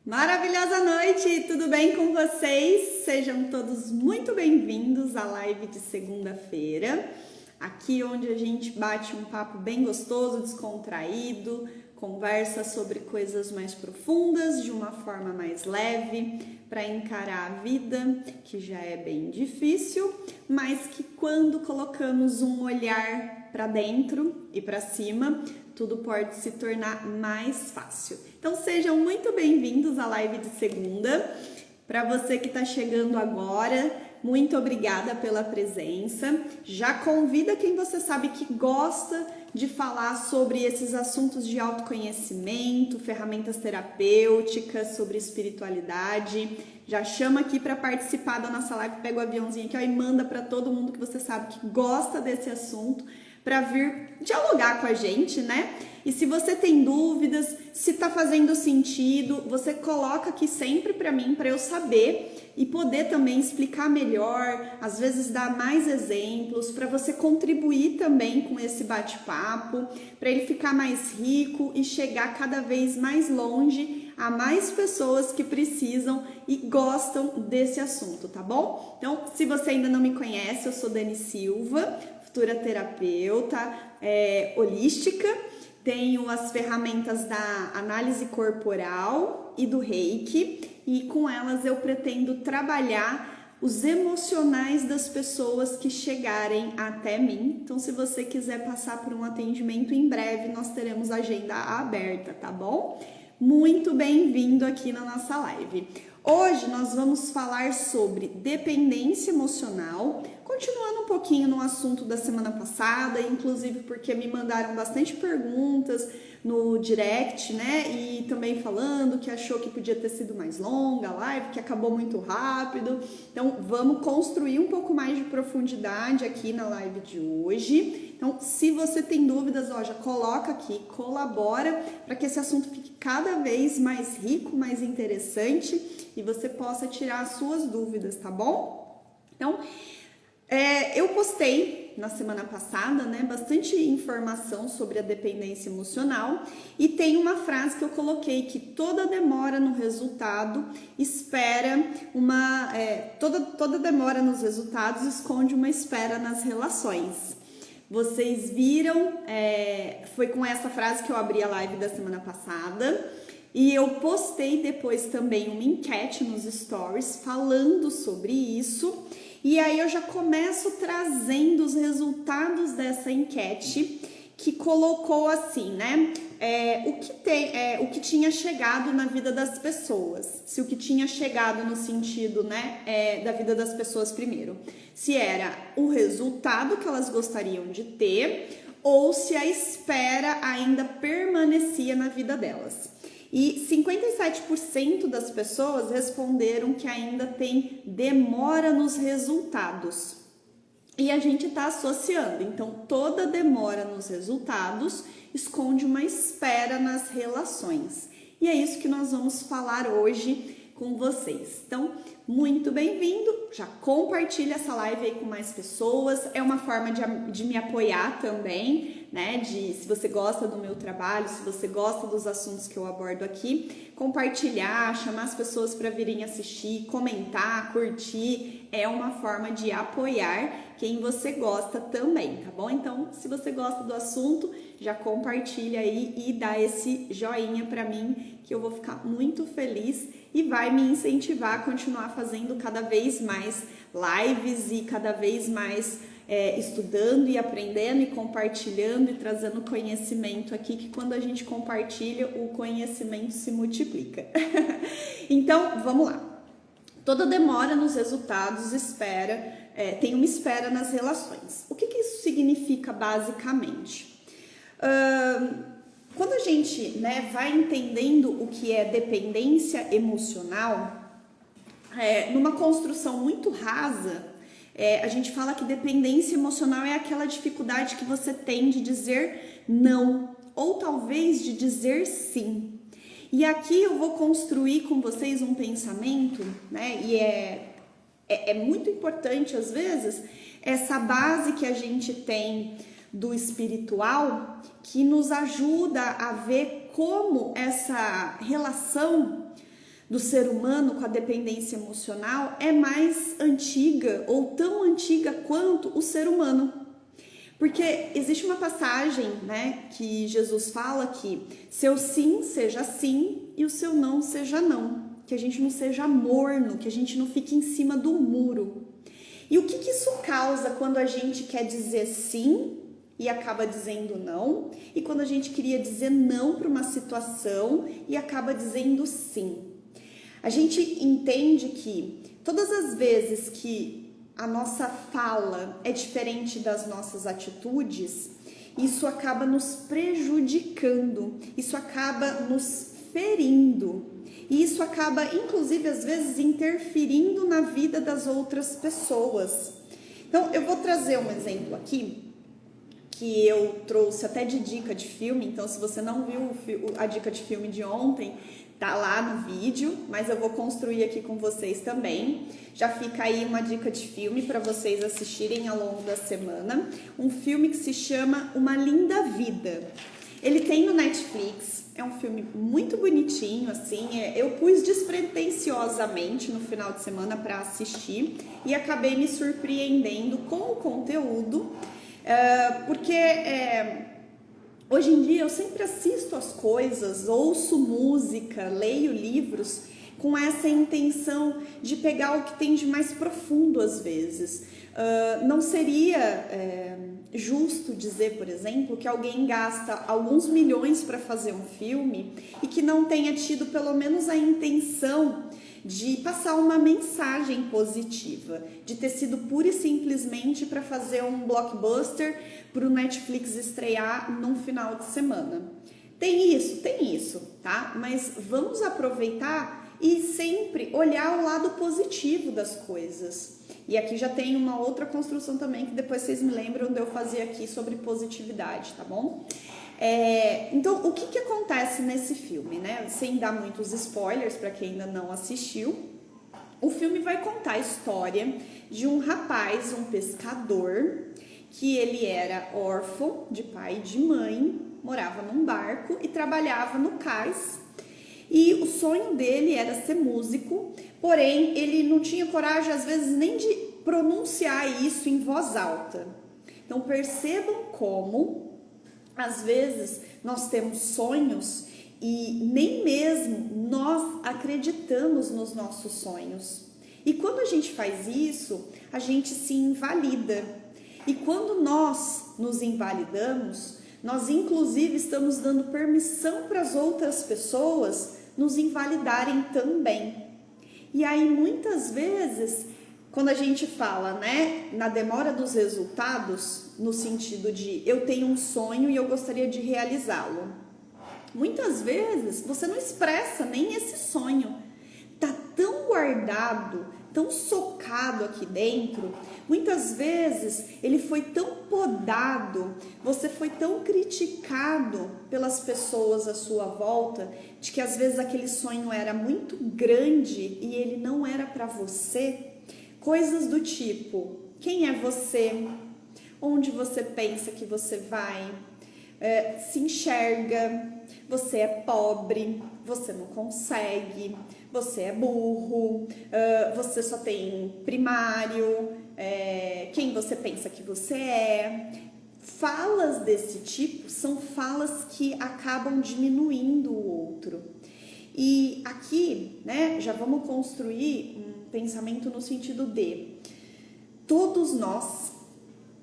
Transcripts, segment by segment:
Maravilhosa noite, tudo bem com vocês? Sejam todos muito bem-vindos à live de segunda-feira, aqui onde a gente bate um papo bem gostoso, descontraído, conversa sobre coisas mais profundas, de uma forma mais leve, para encarar a vida, que já é bem difícil, mas que quando colocamos um olhar para dentro e para cima, tudo pode se tornar mais fácil. Então sejam muito bem-vindos à live de segunda. Para você que está chegando agora, muito obrigada pela presença. Já convida quem você sabe que gosta de falar sobre esses assuntos de autoconhecimento, ferramentas terapêuticas, sobre espiritualidade. Já chama aqui para participar da nossa live, pega o aviãozinho aqui ó, e manda para todo mundo que você sabe que gosta desse assunto, para vir dialogar com a gente, né? E se você tem dúvidas, se tá fazendo sentido, você coloca aqui sempre para mim, para eu saber e poder também explicar melhor, às vezes dar mais exemplos, para você contribuir também com esse bate-papo, para ele ficar mais rico e chegar cada vez mais longe a mais pessoas que precisam e gostam desse assunto, tá bom? Então, se você ainda não me conhece, eu sou Dani Silva, futura terapeuta holística, tenho as ferramentas da análise corporal e do Reiki e com elas eu pretendo trabalhar os emocionais das pessoas que chegarem até mim. Então, se você quiser passar por um atendimento em breve, nós teremos agenda aberta, tá bom? Muito bem-vindo aqui na nossa live. Hoje nós vamos falar sobre dependência emocional, continuando um pouquinho no assunto da semana passada, inclusive porque me mandaram bastante perguntas no direct, né? E também falando que achou que podia ter sido mais longa a live, que acabou muito rápido. Então, vamos construir um pouco mais de profundidade aqui na live de hoje. Então, se você tem dúvidas, ó, já coloca aqui, colabora para que esse assunto fique cada vez mais rico, mais interessante e você possa tirar as suas dúvidas, tá bom? Então, eu postei na semana passada, né, bastante informação sobre a dependência emocional e tem uma frase que eu coloquei que toda demora no resultado toda demora nos resultados esconde uma espera nas relações. Vocês viram, foi com essa frase que eu abri a live da semana passada e eu postei depois também uma enquete nos stories falando sobre isso. E aí eu já começo trazendo os resultados dessa enquete que colocou assim, né? O que tinha chegado na vida das pessoas. Se o que tinha chegado no sentido, né, da vida das pessoas primeiro. Se era o resultado que elas gostariam de ter ou se a espera ainda permanecia na vida delas. E 57% das pessoas responderam que ainda tem demora nos resultados. E a gente está associando. Então, toda demora nos resultados esconde uma espera nas relações. E é isso que nós vamos falar hoje com vocês. Então, muito bem-vindo. Já compartilha essa live aí com mais pessoas. É uma forma de me apoiar também, né? Se você gosta do meu trabalho, se você gosta dos assuntos que eu abordo aqui, compartilhar, chamar as pessoas para virem assistir, comentar, curtir, é uma forma de apoiar quem você gosta também, tá bom? Então, se você gosta do assunto, já compartilha aí e dá esse joinha para mim, que eu vou ficar muito feliz e vai me incentivar a continuar fazendo cada vez mais lives e cada vez mais estudando e aprendendo e compartilhando e trazendo conhecimento aqui, que quando a gente compartilha, o conhecimento se multiplica. Então, vamos lá. Toda demora nos resultados tem uma espera nas relações. O que isso significa basicamente? Quando a gente, né, vai entendendo o que é dependência emocional, numa construção muito rasa, a gente fala que dependência emocional é aquela dificuldade que você tem de dizer não, ou talvez de dizer sim. E aqui eu vou construir com vocês um pensamento, né? E é muito importante, às vezes, essa base que a gente tem do espiritual, que nos ajuda a ver como essa relação do ser humano com a dependência emocional é mais antiga ou tão antiga quanto o ser humano. Porque existe uma passagem, né, que Jesus fala que seu sim seja sim e o seu não seja não. Que a gente não seja morno, que a gente não fique em cima do muro. E o que isso causa quando a gente quer dizer sim e acaba dizendo não? E quando a gente queria dizer não para uma situação e acaba dizendo sim? A gente entende que todas as vezes que a nossa fala é diferente das nossas atitudes, isso acaba nos prejudicando, isso acaba nos ferindo. E isso acaba, inclusive, às vezes, interferindo na vida das outras pessoas. Então, eu vou trazer um exemplo aqui, que eu trouxe até de dica de filme. Então, se você não viu a dica de filme de ontem, tá lá no vídeo, mas eu vou construir aqui com vocês também. Já fica aí uma dica de filme para vocês assistirem ao longo da semana. Um filme que se chama Uma Linda Vida. Ele tem no Netflix, é um filme muito bonitinho, assim, eu pus despretensiosamente no final de semana para assistir e acabei me surpreendendo com o conteúdo, porque hoje em dia eu sempre assisto as coisas, ouço música, leio livros com essa intenção de pegar o que tem de mais profundo às vezes. Não seria justo dizer, por exemplo, que alguém gasta alguns milhões para fazer um filme e que não tenha tido pelo menos a intenção de passar uma mensagem positiva, de ter sido pura e simplesmente para fazer um blockbuster para o Netflix estrear num final de semana. Tem isso, tá? Mas vamos aproveitar e sempre olhar o lado positivo das coisas. E aqui já tem uma outra construção também que depois vocês me lembram de eu fazer aqui sobre positividade, tá bom? Então, o que acontece nesse filme, né? Sem dar muitos spoilers para quem ainda não assistiu, o filme vai contar a história de um rapaz, um pescador, que ele era órfão de pai e de mãe, morava num barco e trabalhava no cais. E o sonho dele era ser músico, porém ele não tinha coragem às vezes nem de pronunciar isso em voz alta. Então percebam como às vezes nós temos sonhos e nem mesmo nós acreditamos nos nossos sonhos. E quando a gente faz isso, a gente se invalida. E quando nós nos invalidamos, nós inclusive estamos dando permissão para as outras pessoas nos invalidarem também. E aí muitas vezes, quando a gente fala, né, na demora dos resultados, no sentido de eu tenho um sonho e eu gostaria de realizá-lo, muitas vezes você não expressa nem esse sonho. Tá tão guardado, tão socado aqui dentro, muitas vezes ele foi tão podado, você foi tão criticado pelas pessoas à sua volta, de que às vezes aquele sonho era muito grande e ele não era para você. Coisas do tipo, quem é você? Onde você pensa que você vai? Se enxerga, você é pobre, você não consegue, você é burro, você só tem primário, quem você pensa que você é. Falas desse tipo são falas que acabam diminuindo o outro. E aqui, né, já vamos construir um pensamento no sentido de todos nós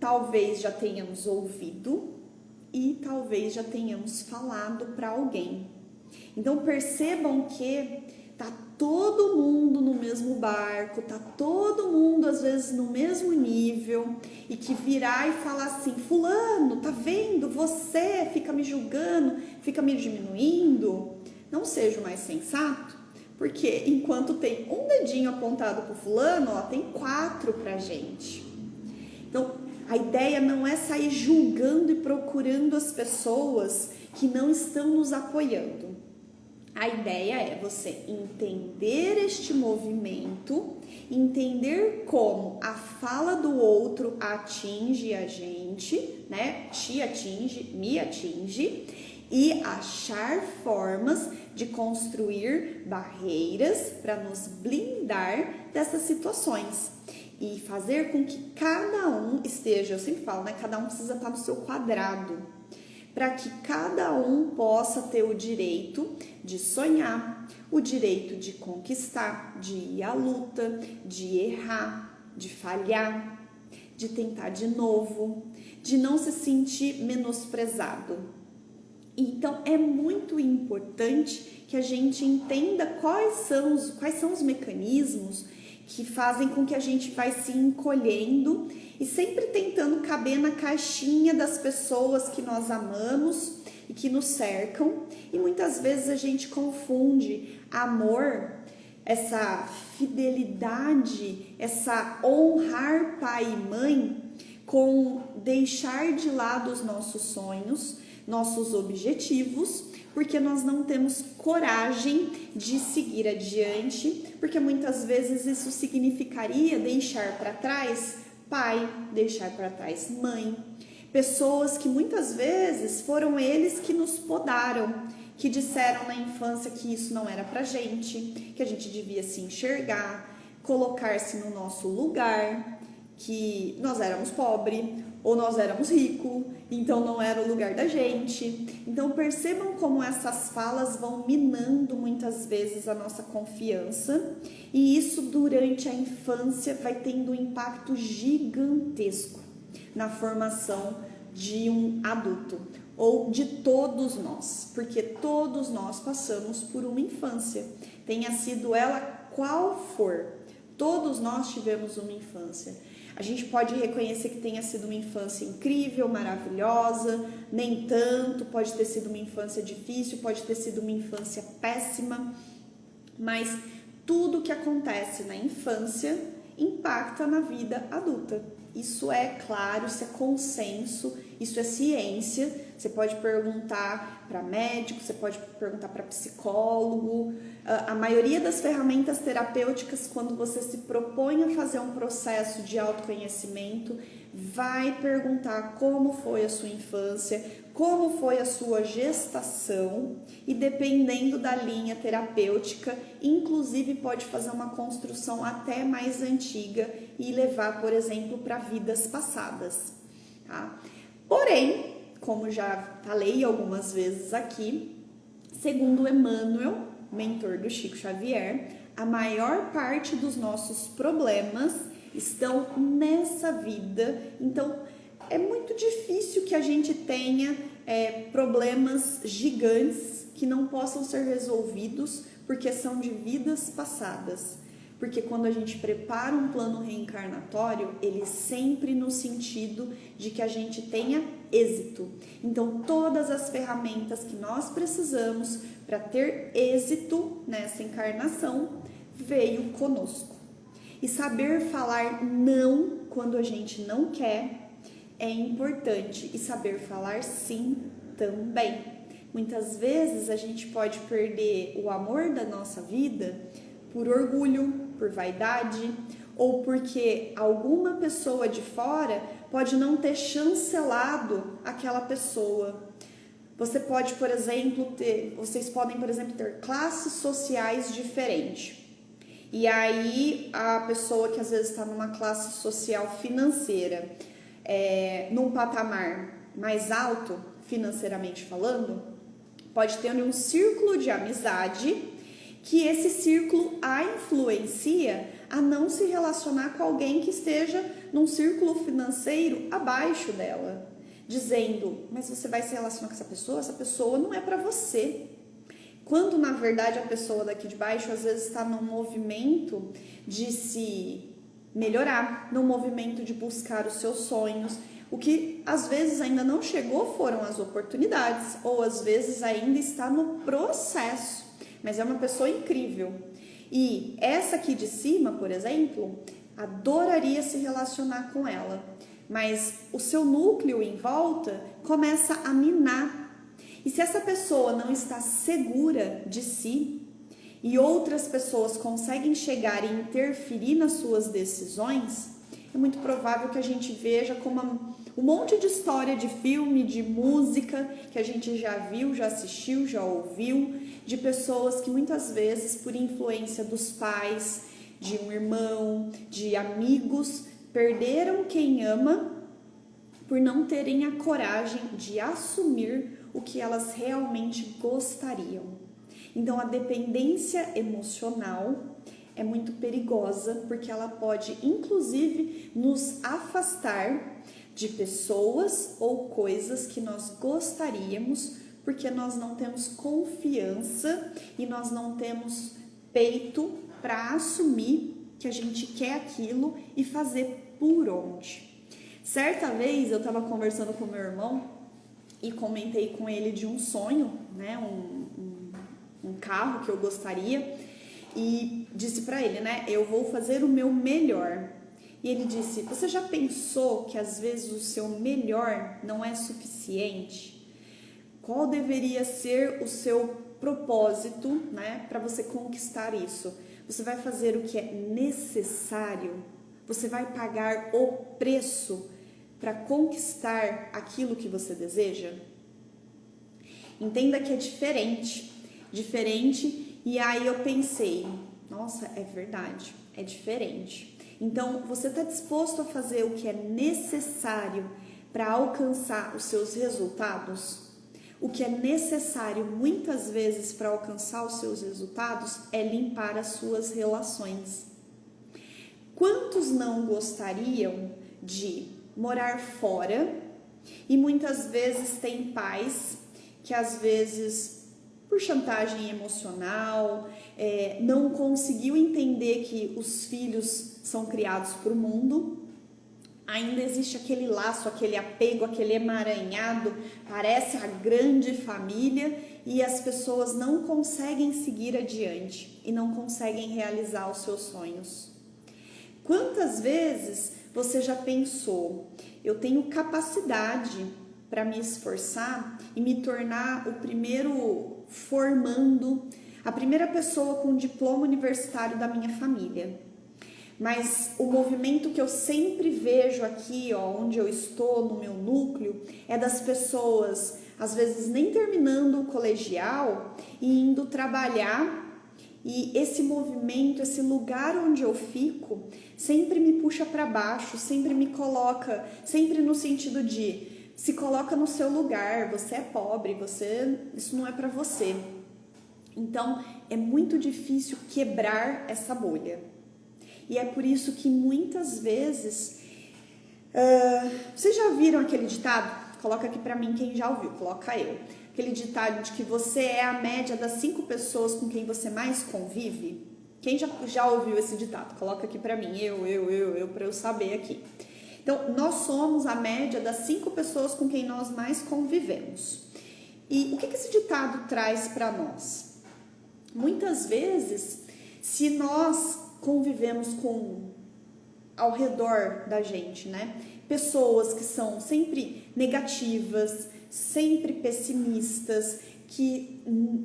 talvez já tenhamos ouvido e talvez já tenhamos falado para alguém. Então percebam que tá todo mundo no mesmo barco, tá todo mundo às vezes no mesmo nível, e que virar e falar assim: fulano, tá vendo? Você fica me julgando, fica me diminuindo. Não seja o mais sensato, porque enquanto tem um dedinho apontado pro fulano, ó, tem 4 pra gente. Então, a ideia não é sair julgando e procurando as pessoas que não estão nos apoiando. A ideia é você entender este movimento, entender como a fala do outro atinge a gente, né? Te atinge, me atinge, e achar formas de construir barreiras para nos blindar dessas situações e fazer com que cada um esteja, eu sempre falo, né? Cada um precisa estar no seu quadrado, para que cada um possa ter o direito de sonhar, o direito de conquistar, de ir à luta, de errar, de falhar, de tentar de novo, de não se sentir menosprezado. Então, é muito importante que a gente entenda quais são os mecanismos que fazem com que a gente vai se encolhendo e sempre tentando caber na caixinha das pessoas que nós amamos e que nos cercam. E muitas vezes a gente confunde amor, essa fidelidade, essa honrar pai e mãe, com deixar de lado os nossos sonhos, nossos objetivos, porque nós não temos coragem de seguir adiante, porque muitas vezes isso significaria deixar para trás pai, deixar para trás mãe, pessoas que muitas vezes foram eles que nos podaram, que disseram na infância que isso não era pra gente, que a gente devia se enxergar, colocar-se no nosso lugar, que nós éramos pobres ou nós éramos ricos, então não era o lugar da gente. Então percebam como essas falas vão minando muitas vezes a nossa confiança, e isso durante a infância vai tendo um impacto gigantesco na formação de um adulto, ou de todos nós, porque todos nós passamos por uma infância, tenha sido ela qual for, todos nós tivemos uma infância. A gente pode reconhecer que tenha sido uma infância incrível, maravilhosa, nem tanto, pode ter sido uma infância difícil, pode ter sido uma infância péssima, mas tudo que acontece na infância impacta na vida adulta. Isso é claro, isso é consenso, isso é ciência. Você pode perguntar para médico, você pode perguntar para psicólogo. A maioria das ferramentas terapêuticas, quando você se propõe a fazer um processo de autoconhecimento, vai perguntar como foi a sua infância, como foi a sua gestação, e dependendo da linha terapêutica, inclusive pode fazer uma construção até mais antiga e levar, por exemplo, para vidas passadas, tá? Porém, como já falei algumas vezes aqui, segundo Emmanuel, mentor do Chico Xavier, a maior parte dos nossos problemas estão nessa vida. Então, é muito difícil que a gente tenha problemas gigantes que não possam ser resolvidos porque são de vidas passadas. Porque quando a gente prepara um plano reencarnatório, ele é sempre no sentido de que a gente tenha êxito. Então, todas as ferramentas que nós precisamos para ter êxito nessa encarnação veio conosco. E saber falar não quando a gente não quer é importante, e saber falar sim também. Muitas vezes a gente pode perder o amor da nossa vida por orgulho, por vaidade, ou porque alguma pessoa de fora pode não ter chancelado aquela pessoa. Vocês podem, por exemplo, ter classes sociais diferentes. E aí a pessoa que às vezes está numa classe social financeira, num patamar mais alto, financeiramente falando, pode ter um círculo de amizade que esse círculo a influencia a não se relacionar com alguém que esteja num círculo financeiro abaixo dela, dizendo, mas você vai se relacionar com essa pessoa não é para você. Quando na verdade a pessoa daqui de baixo às vezes está num movimento de se melhorar, num movimento de buscar os seus sonhos. O que às vezes ainda não chegou foram as oportunidades, ou às vezes ainda está no processo, mas é uma pessoa incrível. E essa aqui de cima, por exemplo, adoraria se relacionar com ela, mas o seu núcleo em volta começa a minar. E se essa pessoa não está segura de si e outras pessoas conseguem chegar e interferir nas suas decisões, é muito provável que a gente veja como um monte de história de filme, de música que a gente já viu, já assistiu, já ouviu, de pessoas que muitas vezes, por influência dos pais, de um irmão, de amigos, perderam quem ama por não terem a coragem de assumir o que elas realmente gostariam. Então, a dependência emocional é muito perigosa porque ela pode, inclusive, nos afastar de pessoas ou coisas que nós gostaríamos, porque nós não temos confiança e nós não temos peito para assumir que a gente quer aquilo e fazer por onde. Certa vez eu estava conversando com meu irmão e comentei com ele de um sonho, né, um carro que eu gostaria, e disse para ele, né, eu vou fazer o meu melhor. E ele disse, você já pensou que às vezes o seu melhor não é suficiente? Qual deveria ser o seu propósito, né, para você conquistar isso? Você vai fazer o que é necessário? Você vai pagar o preço para conquistar aquilo que você deseja? Entenda que é diferente, e aí eu pensei, nossa, é verdade, é diferente. Então, você está disposto a fazer o que é necessário para alcançar os seus resultados? O que é necessário muitas vezes para alcançar os seus resultados é limpar as suas relações. Quantos não gostariam de morar fora e muitas vezes tem pais que às vezes por chantagem emocional não conseguiu entender que os filhos são criados para o mundo, ainda existe aquele laço, aquele apego, aquele emaranhado, parece a grande família e as pessoas não conseguem seguir adiante e não conseguem realizar os seus sonhos. Quantas vezes você já pensou, eu tenho capacidade para me esforçar e me tornar o primeiro formando, a primeira pessoa com diploma universitário da minha família? Mas o movimento que eu sempre vejo aqui, onde eu estou, no meu núcleo, é das pessoas, às vezes nem terminando o colegial e indo trabalhar. E esse movimento, esse lugar onde eu fico, sempre me puxa para baixo, sempre me coloca, sempre no sentido de se coloca no seu lugar, você é pobre, isso não é para você. Então, é muito difícil quebrar essa bolha. E é por isso que muitas vezes, vocês já ouviram aquele ditado? Coloca aqui para mim quem já ouviu, coloca eu. Aquele ditado de que você é a média das 5 pessoas com quem você mais convive. Quem já ouviu esse ditado? Coloca aqui para mim, eu, para eu saber aqui. Então, nós somos a média das 5 pessoas com quem nós mais convivemos. E o que esse ditado traz para nós? Muitas vezes, se nós convivemos ao redor da gente, né, pessoas que são sempre negativas, sempre pessimistas,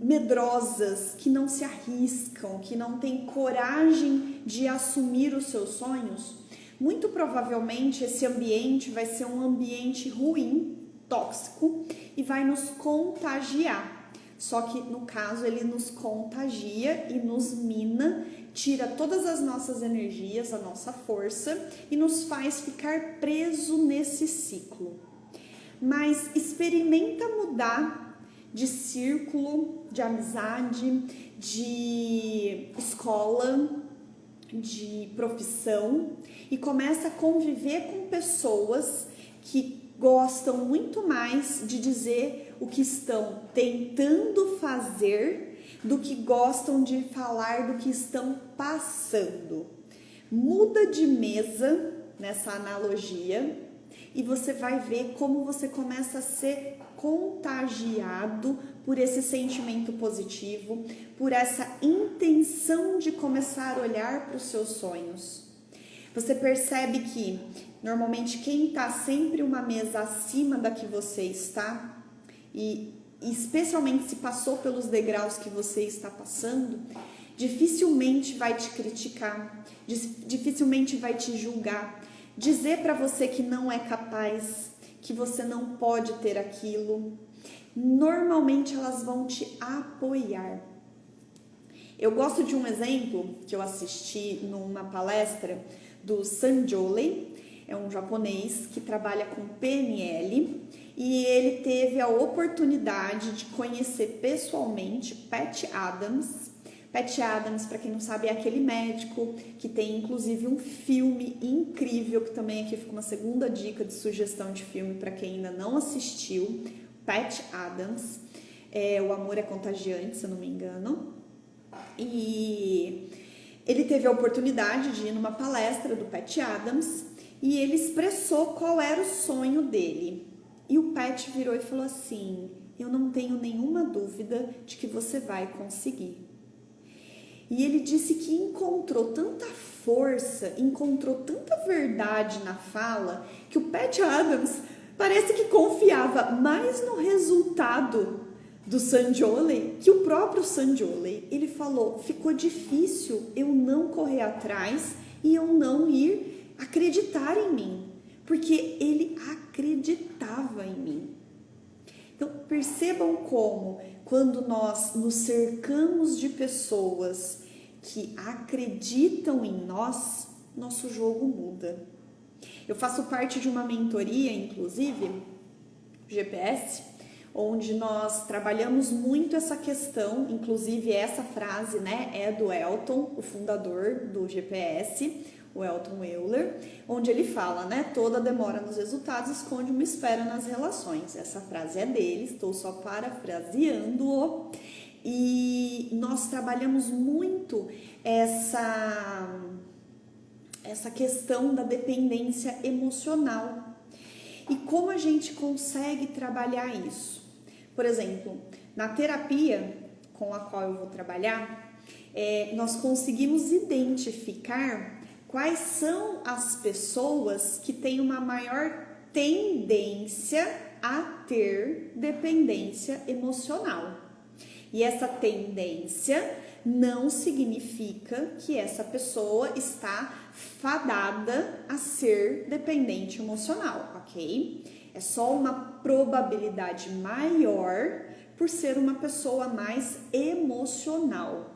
medrosas, que não se arriscam, que não têm coragem de assumir os seus sonhos, muito provavelmente esse ambiente vai ser um ambiente ruim, tóxico, e vai nos contagiar. Só que no caso ele nos contagia e nos mina, tira todas as nossas energias, a nossa força e nos faz ficar preso nesse ciclo. Mas experimenta mudar de círculo, de amizade, de escola, de profissão e começa a conviver com pessoas que gostam muito mais de dizer o que estão tentando fazer do que gostam de falar do que estão passando. Muda de mesa nessa analogia e você vai ver como você começa a ser contagiado por esse sentimento positivo, por essa intenção de começar a olhar para os seus sonhos. Você percebe que normalmente quem está sempre uma mesa acima da que você está, e especialmente se passou pelos degraus que você está passando, dificilmente vai te criticar, dificilmente vai te julgar, dizer para você que não é capaz, que você não pode ter aquilo. Normalmente elas vão te apoiar. Eu gosto de um exemplo que eu assisti numa palestra do Sanjole, é um japonês que trabalha com PNL e ele teve a oportunidade de conhecer pessoalmente Pat Adams. Pat Adams, para quem não sabe, é aquele médico que tem inclusive um filme incrível, que também aqui fica uma segunda dica de sugestão de filme para quem ainda não assistiu. Pat Adams, O Amor é Contagiante, se eu não me engano. E ele teve a oportunidade de ir numa palestra do Pat Adams e ele expressou qual era o sonho dele. E o Pat virou e falou assim: eu não tenho nenhuma dúvida de que você vai conseguir. E ele disse que encontrou tanta força, encontrou tanta verdade na fala, que o Pat Adams parece que confiava mais no resultado do Sanjole que o próprio Sanjole. Ele falou: ficou difícil eu não correr atrás e eu não ir acreditar em mim, porque ele acreditava em mim. Então, percebam como, quando nós nos cercamos de pessoas que acreditam em nós, nosso jogo muda. Eu faço parte de uma mentoria, inclusive, GPS, onde nós trabalhamos muito essa questão, inclusive essa frase, né, é do Elton, o fundador do GPS, o Elton Euler, onde ele fala, né, toda demora nos resultados esconde uma espera nas relações. Essa frase é dele, estou só parafraseando-o. E nós trabalhamos muito essa questão da dependência emocional. E como a gente consegue trabalhar isso? Por exemplo, na terapia com a qual eu vou trabalhar, nós conseguimos identificar quais são as pessoas que têm uma maior tendência a ter dependência emocional. E essa tendência não significa que essa pessoa está fadada a ser dependente emocional, ok? É só uma probabilidade maior por ser uma pessoa mais emocional.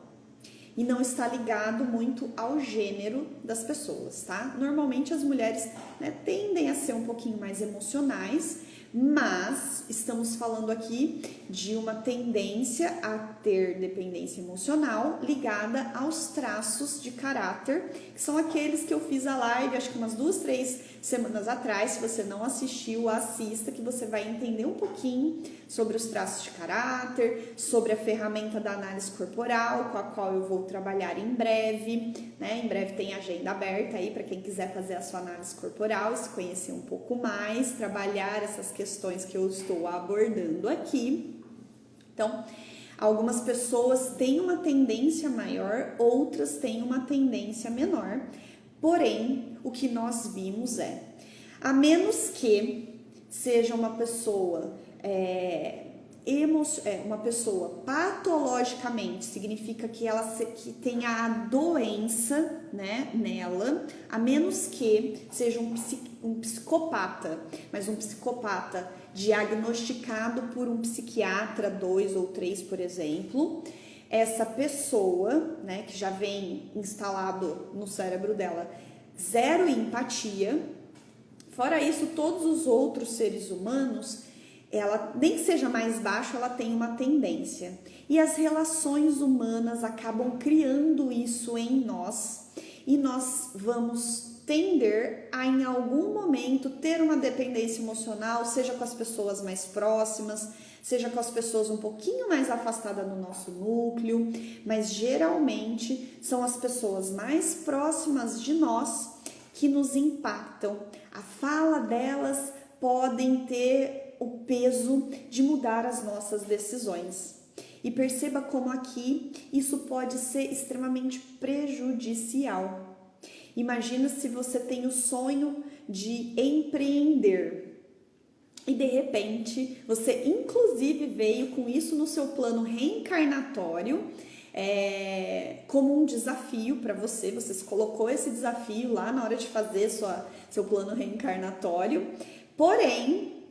E não está ligado muito ao gênero das pessoas, tá? Normalmente as mulheres, né, tendem a ser um pouquinho mais emocionais, mas estamos falando aqui de uma tendência a ter dependência emocional ligada aos traços de caráter, que são aqueles que eu fiz a live, acho que umas 2, 3 semanas atrás. Se você não assistiu, assista, que você vai entender um pouquinho sobre os traços de caráter, sobre a ferramenta da análise corporal, com a qual eu vou trabalhar em breve, né? Em breve tem agenda aberta aí para quem quiser fazer a sua análise corporal, se conhecer um pouco mais, trabalhar essas questões que eu estou abordando aqui. Então, algumas pessoas têm uma tendência maior, outras têm uma tendência menor. Porém, o que nós vimos a menos que seja uma pessoa uma pessoa patologicamente, significa que ela que tenha a doença, né, nela, a menos que seja um psicopata, mas um psicopata diagnosticado por um psiquiatra 2 ou 3, por exemplo. Essa pessoa, né, que já vem instalado no cérebro dela zero empatia. Fora isso, todos os outros seres humanos, ela nem que seja mais baixo, ela tem uma tendência. E as relações humanas acabam criando isso em nós. E nós vamos tender a, em algum momento, ter uma dependência emocional, seja com as pessoas mais próximas, seja com as pessoas um pouquinho mais afastadas do nosso núcleo, mas geralmente são as pessoas mais próximas de nós que nos impactam. A fala delas podem ter o peso de mudar as nossas decisões. E perceba como aqui isso pode ser extremamente prejudicial. Imagina se você tem o sonho de empreender e de repente você inclusive veio com isso no seu plano reencarnatório, como um desafio para você. Você se colocou esse desafio lá na hora de fazer seu plano reencarnatório, porém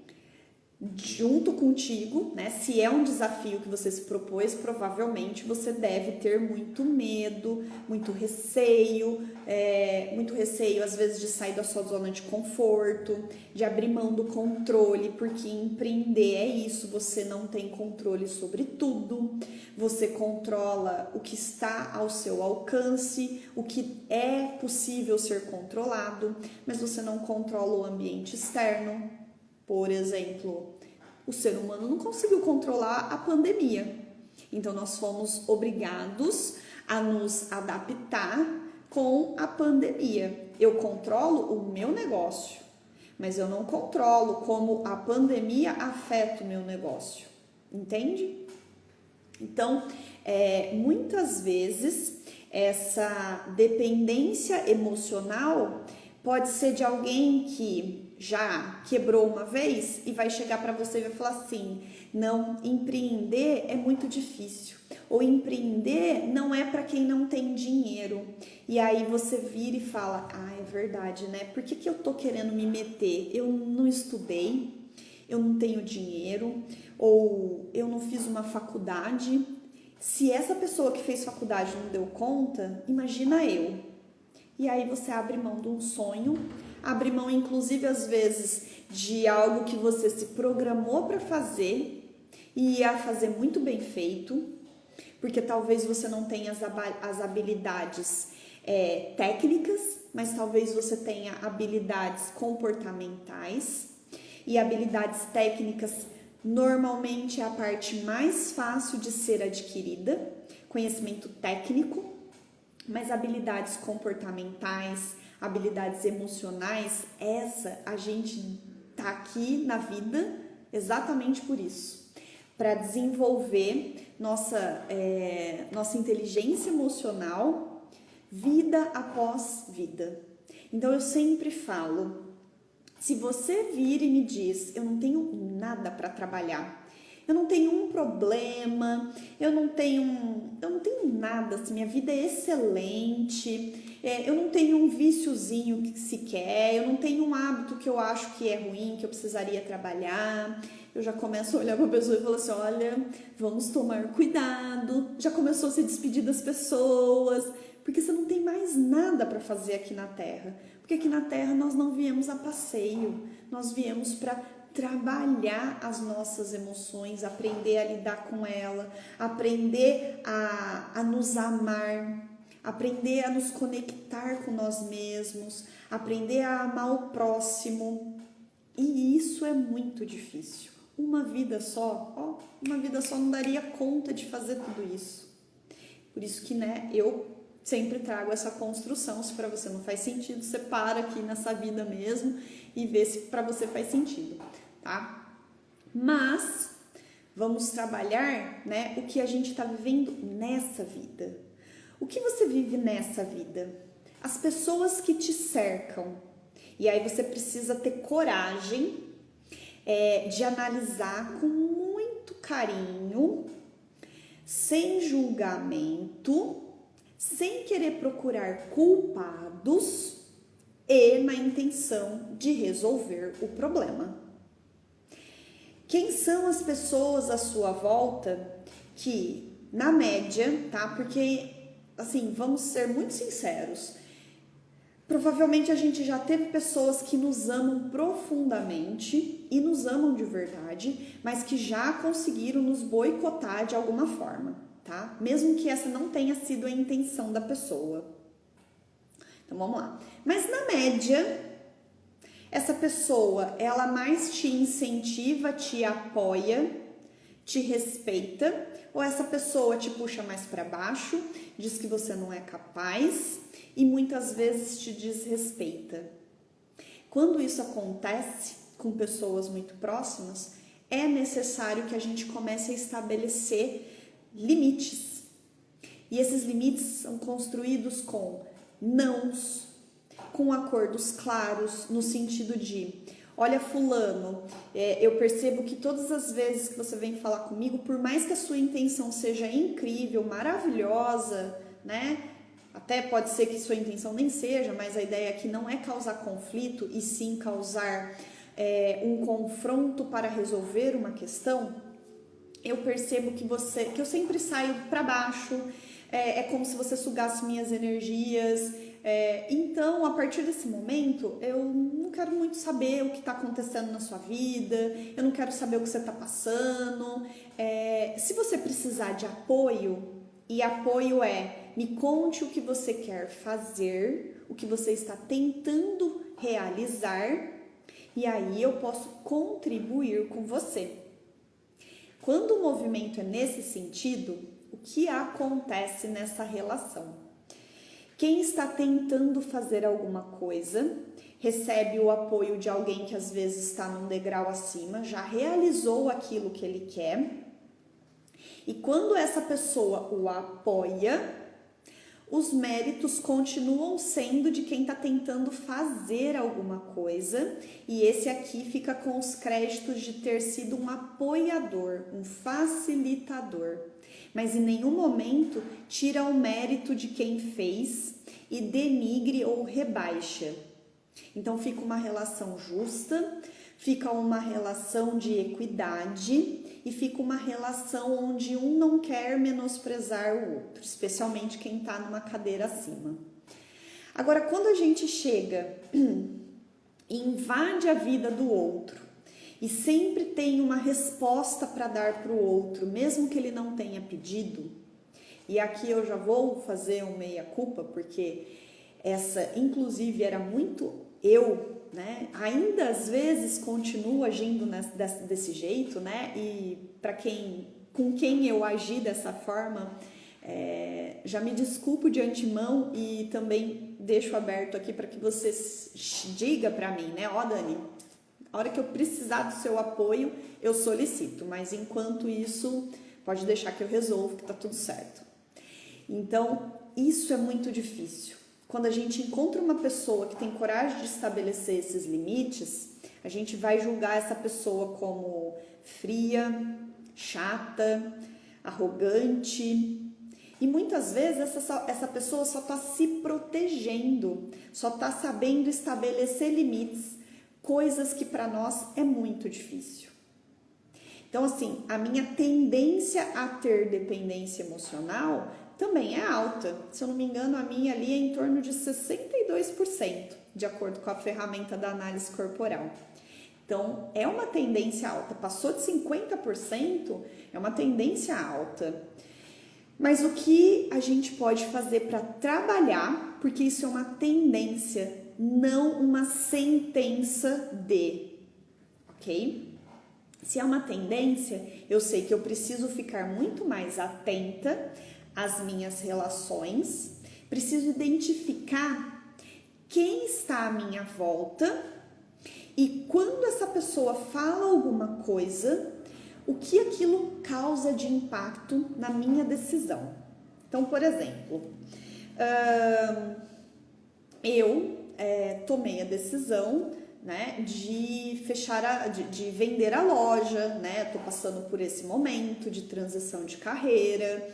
junto contigo, né? Se é um desafio que você se propôs, provavelmente você deve ter muito medo, muito receio às vezes de sair da sua zona de conforto, de abrir mão do controle, porque empreender é isso, você não tem controle sobre tudo, você controla o que está ao seu alcance, o que é possível ser controlado, mas você não controla o ambiente externo. Por exemplo, o ser humano não conseguiu controlar a pandemia, então nós fomos obrigados a nos adaptar com a pandemia. Eu controlo o meu negócio, mas eu não controlo como a pandemia afeta o meu negócio, entende? Então, muitas vezes, essa dependência emocional pode ser de alguém que já quebrou uma vez e vai chegar para você e vai falar assim: não, empreender é muito difícil, ou empreender não é para quem não tem dinheiro. E aí você vira e fala: ah, é verdade, né? Por que eu tô querendo me meter? Eu não estudei, eu não tenho dinheiro, ou eu não fiz uma faculdade. Se essa pessoa que fez faculdade não deu conta, imagina eu. E aí você abre mão de um sonho, abre mão inclusive às vezes de algo que você se programou para fazer e ia fazer muito bem feito, porque talvez você não tenha as habilidades técnicas, mas talvez você tenha habilidades comportamentais, e habilidades técnicas normalmente é a parte mais fácil de ser adquirida, conhecimento técnico. Mas habilidades comportamentais, habilidades emocionais, a gente tá aqui na vida exatamente por isso, para desenvolver nossa inteligência emocional vida após vida. Então eu sempre falo, se você vir e me diz: eu não tenho nada para trabalhar, eu não tenho um problema, eu não tenho nada, assim, minha vida é excelente, eu não tenho um viciozinho que sequer, eu não tenho um hábito que eu acho que é ruim, que eu precisaria trabalhar. Eu já começo a olhar para a pessoa e falar assim: olha, vamos tomar cuidado. Já começou a se despedir das pessoas, porque você não tem mais nada para fazer aqui na Terra. Porque aqui na Terra nós não viemos a passeio, nós viemos para trabalhar as nossas emoções, aprender a lidar com ela, aprender a nos amar, aprender a nos conectar com nós mesmos, aprender a amar o próximo. E isso é muito difícil. Uma vida só não daria conta de fazer tudo isso. Por isso que, eu sempre trago essa construção. Se para você não faz sentido, você para aqui nessa vida mesmo e vê se para você faz sentido, tá? Mas vamos trabalhar, o que a gente está vivendo nessa vida. O que você vive nessa vida? As pessoas que te cercam. E aí você precisa ter coragem de analisar com muito carinho, sem julgamento, sem querer procurar culpados e na intenção de resolver o problema. Quem são as pessoas à sua volta que, na média, tá? Porque, assim, vamos ser muito sinceros, provavelmente a gente já teve pessoas que nos amam profundamente e nos amam de verdade, mas que já conseguiram nos boicotar de alguma forma, tá? Mesmo que essa não tenha sido a intenção da pessoa. Então vamos lá. Mas na média, essa pessoa, ela mais te incentiva, te apoia, te respeita, ou essa pessoa te puxa mais para baixo, diz que você não é capaz e muitas vezes te desrespeita. Quando isso acontece com pessoas muito próximas, é necessário que a gente comece a estabelecer limites. E esses limites são construídos com nãos, com acordos claros, no sentido de: olha, fulano, eu percebo que todas as vezes que você vem falar comigo, por mais que a sua intenção seja incrível, maravilhosa, até pode ser que sua intenção nem seja, mas a ideia aqui não é causar conflito, e sim causar um confronto para resolver uma questão, eu percebo que eu sempre saio para baixo, é como se você sugasse minhas energias. Então, a partir desse momento, eu não quero muito saber o que está acontecendo na sua vida, eu não quero saber o que você está passando. Se você precisar de apoio, e apoio me conte o que você quer fazer, o que você está tentando realizar, e aí eu posso contribuir com você. Quando o movimento é nesse sentido, o que acontece nessa relação? Quem está tentando fazer alguma coisa recebe o apoio de alguém que às vezes está num degrau acima, já realizou aquilo que ele quer. E quando essa pessoa o apoia, os méritos continuam sendo de quem está tentando fazer alguma coisa, e esse aqui fica com os créditos de ter sido um apoiador, um facilitador. Mas em nenhum momento tira o mérito de quem fez e denigre ou rebaixa. Então fica uma relação justa, fica uma relação de equidade e fica uma relação onde um não quer menosprezar o outro, especialmente quem está numa cadeira acima. Agora, quando a gente chega e invade a vida do outro e sempre tem uma resposta para dar para o outro, mesmo que ele não tenha pedido, e aqui eu já vou fazer um meia-culpa, porque essa, inclusive, era muito eu, né? Ainda às vezes continuo agindo desse jeito, né? E com quem eu agi dessa forma, já me desculpo de antemão e também deixo aberto aqui para que você diga para mim, né? Ó, Dani, a hora que eu precisar do seu apoio, eu solicito, mas enquanto isso, pode deixar que eu resolvo, que tá tudo certo. Então, isso é muito difícil. Quando a gente encontra uma pessoa que tem coragem de estabelecer esses limites, a gente vai julgar essa pessoa como fria, chata, arrogante. E muitas vezes essa pessoa só está se protegendo, só está sabendo estabelecer limites, coisas que para nós é muito difícil. Então, assim, a minha tendência a ter dependência emocional também é alta. Se eu não me engano, a minha ali é em torno de 62%, de acordo com a ferramenta da análise corporal. Então, é uma tendência alta. Passou de 50%, é uma tendência alta. Mas o que a gente pode fazer para trabalhar, porque isso é uma tendência, não uma sentença de, ok? Se é uma tendência, eu sei que eu preciso ficar muito mais atenta às minhas relações, preciso identificar quem está à minha volta e quando essa pessoa fala alguma coisa, o que aquilo causa de impacto na minha decisão. Então, por exemplo, eu tomei a decisão, né, de de vender a loja, né? Tô passando por esse momento de transição de carreira,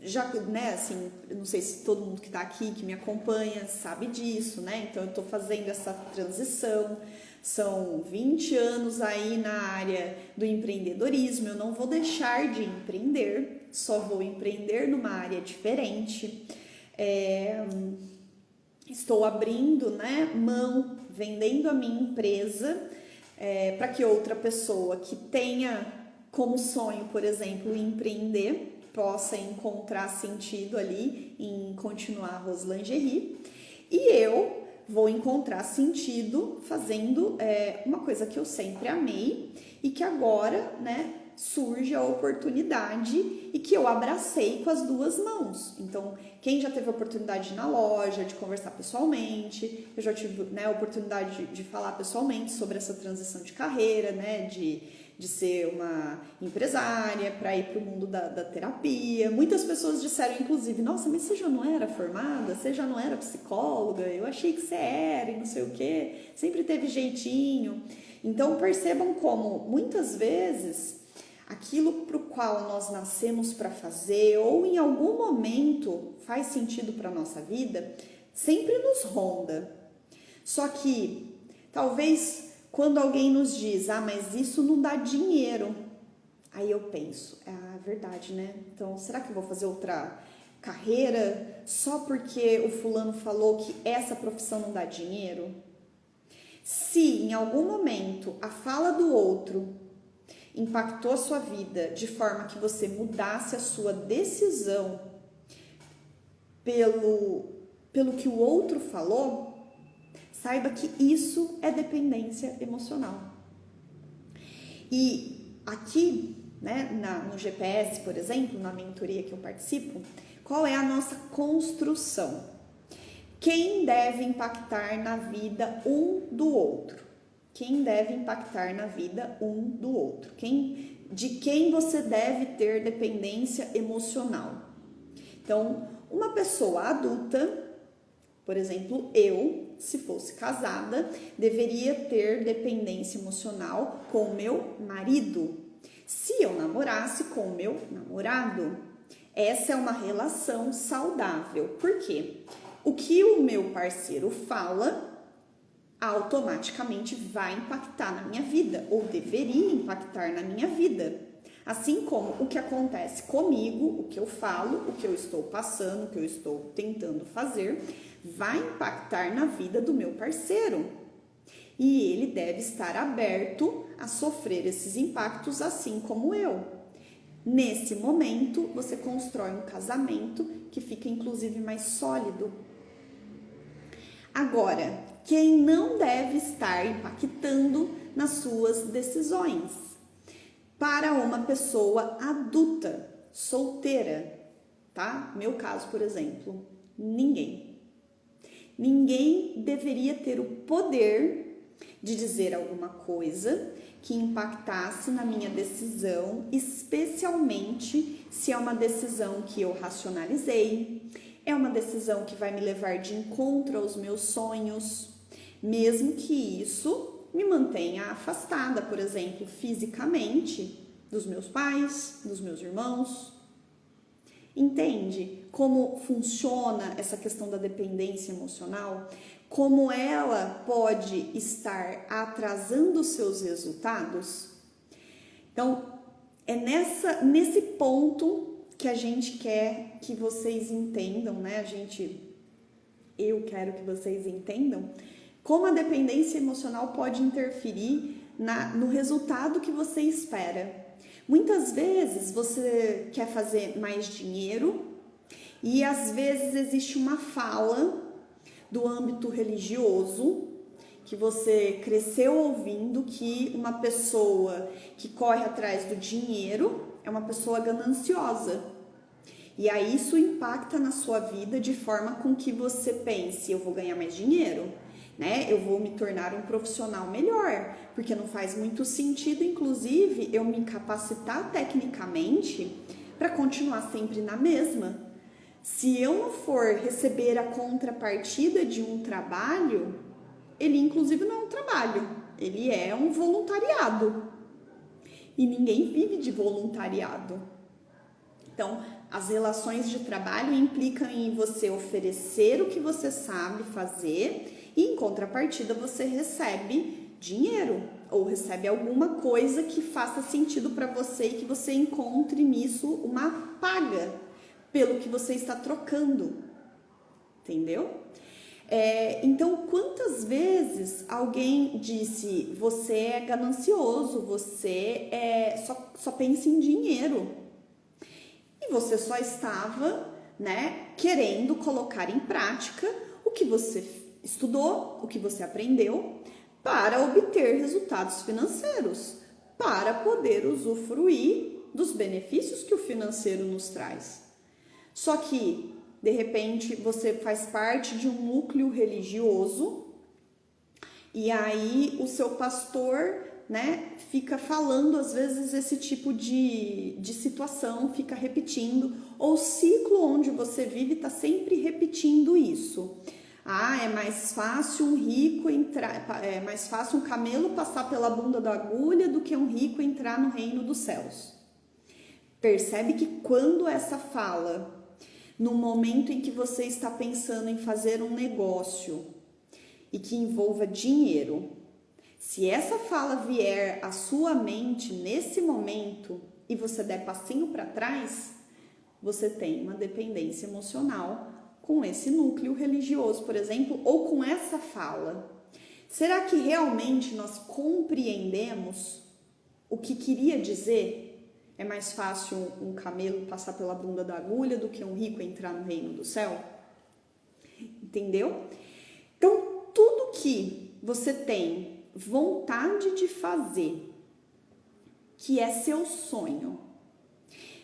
já, né, assim, eu não sei se todo mundo que tá aqui, que me acompanha, sabe disso, né? Então eu tô fazendo essa transição, são 20 anos aí na área do empreendedorismo, eu não vou deixar de empreender, só vou empreender numa área diferente. Estou abrindo, né, mão, vendendo a minha empresa para que outra pessoa que tenha como sonho, por exemplo, empreender, possa encontrar sentido ali em continuar a Rose Lingerie. E eu vou encontrar sentido fazendo uma coisa que eu sempre amei e que agora, né, surge a oportunidade e que eu abracei com as duas mãos. Então, quem já teve a oportunidade de ir na loja, de conversar pessoalmente, eu já tive, né, a oportunidade de falar pessoalmente sobre essa transição de carreira, né, de ser uma empresária para ir para o mundo da terapia. Muitas pessoas disseram, inclusive, nossa, mas você já não era formada? Você já não era psicóloga? Eu achei que você era e não sei o quê. Sempre teve jeitinho. Então, percebam como, muitas vezes, aquilo para o qual nós nascemos para fazer ou em algum momento faz sentido para a nossa vida, sempre nos ronda. Só que talvez quando alguém nos diz, mas isso não dá dinheiro, aí eu penso, é verdade, né? Então, será que eu vou fazer outra carreira só porque o fulano falou que essa profissão não dá dinheiro? Se em algum momento a fala do outro impactou a sua vida de forma que você mudasse a sua decisão pelo que o outro falou, saiba que isso é dependência emocional. E aqui, né, no GPS, por exemplo, na mentoria que eu participo, qual é a nossa construção? Quem deve impactar na vida um do outro? Quem deve impactar na vida um do outro? De quem você deve ter dependência emocional? Então, uma pessoa adulta, por exemplo, eu, se fosse casada, deveria ter dependência emocional com o meu marido. Se eu namorasse com o meu namorado, essa é uma relação saudável. Por quê? O que o meu parceiro fala automaticamente vai impactar na minha vida, ou deveria impactar na minha vida. Assim como o que acontece comigo, o que eu falo, o que eu estou passando, o que eu estou tentando fazer, vai impactar na vida do meu parceiro. E ele deve estar aberto a sofrer esses impactos, assim como eu. Nesse momento, você constrói um casamento que fica, inclusive, mais sólido. Agora, quem não deve estar impactando nas suas decisões? Para uma pessoa adulta, solteira, tá? Meu caso, por exemplo, ninguém. Ninguém deveria ter o poder de dizer alguma coisa que impactasse na minha decisão, especialmente se é uma decisão que eu racionalizei, é uma decisão que vai me levar de encontro aos meus sonhos, mesmo que isso me mantenha afastada, por exemplo, fisicamente, dos meus pais, dos meus irmãos. Entende como funciona essa questão da dependência emocional? Como ela pode estar atrasando os seus resultados? Então, é nesse ponto que a gente quer que vocês entendam, né? Eu quero que vocês entendam como a dependência emocional pode interferir no resultado que você espera. Muitas vezes você quer fazer mais dinheiro e às vezes existe uma fala do âmbito religioso que você cresceu ouvindo que uma pessoa que corre atrás do dinheiro é uma pessoa gananciosa. E aí isso impacta na sua vida de forma com que você pense, eu vou ganhar mais dinheiro, né? Eu vou me tornar um profissional melhor, porque não faz muito sentido, inclusive, eu me capacitar tecnicamente para continuar sempre na mesma. Se eu não for receber a contrapartida de um trabalho, ele inclusive não é um trabalho, ele é um voluntariado. E ninguém vive de voluntariado. Então, as relações de trabalho implicam em você oferecer o que você sabe fazer e, em contrapartida, você recebe dinheiro ou recebe alguma coisa que faça sentido para você e que você encontre nisso uma paga pelo que você está trocando. Entendeu? Então, quantas vezes alguém disse, você é ganancioso, você só pensa em dinheiro. E você só estava, né, querendo colocar em prática o que você estudou, o que você aprendeu, para obter resultados financeiros, para poder usufruir dos benefícios que o financeiro nos traz. Só que, de repente, você faz parte de um núcleo religioso e aí o seu pastor, né, fica falando às vezes esse tipo de situação, fica repetindo, ou o ciclo onde você vive está sempre repetindo isso. É mais fácil é mais fácil um camelo passar pela bunda da agulha do que um rico entrar no reino dos céus. Percebe que quando essa fala, no momento em que você está pensando em fazer um negócio, e que envolva dinheiro. Se essa fala vier à sua mente nesse momento e você der passinho para trás, você tem uma dependência emocional com esse núcleo religioso, por exemplo, ou com essa fala. Será que realmente nós compreendemos o que queria dizer? É mais fácil um camelo passar pela bunda da agulha do que um rico entrar no reino do céu? Entendeu? Então, tudo que você tem vontade de fazer, que é seu sonho,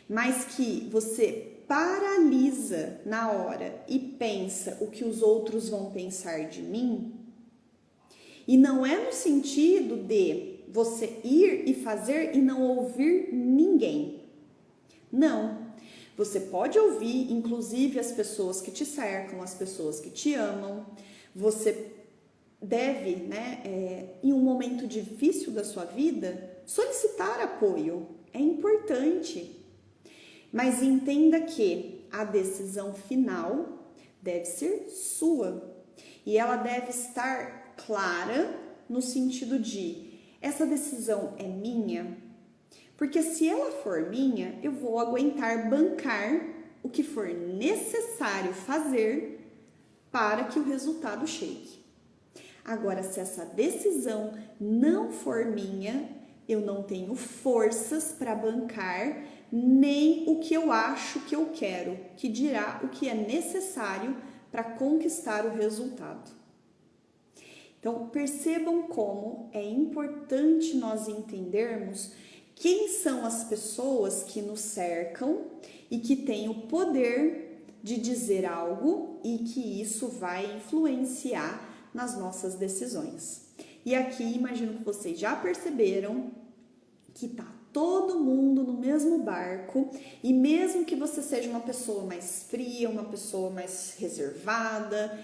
mas que você paralisa na hora e pensa o que os outros vão pensar de mim, e não é no sentido de você ir e fazer e não ouvir ninguém. Não. Você pode ouvir, inclusive, as pessoas que te cercam, as pessoas que te amam. Você deve, em um momento difícil da sua vida, solicitar apoio. É importante. Mas entenda que a decisão final deve ser sua. E ela deve estar clara no sentido de: essa decisão é minha? Porque se ela for minha, eu vou aguentar bancar o que for necessário fazer para que o resultado chegue. Agora, se essa decisão não for minha, eu não tenho forças para bancar nem o que eu acho que eu quero, que dirá o que é necessário para conquistar o resultado. Então, percebam como é importante nós entendermos quem são as pessoas que nos cercam e que têm o poder de dizer algo e que isso vai influenciar nas nossas decisões. E aqui, imagino que vocês já perceberam que tá todo mundo no mesmo barco, e mesmo que você seja uma pessoa mais fria, uma pessoa mais reservada,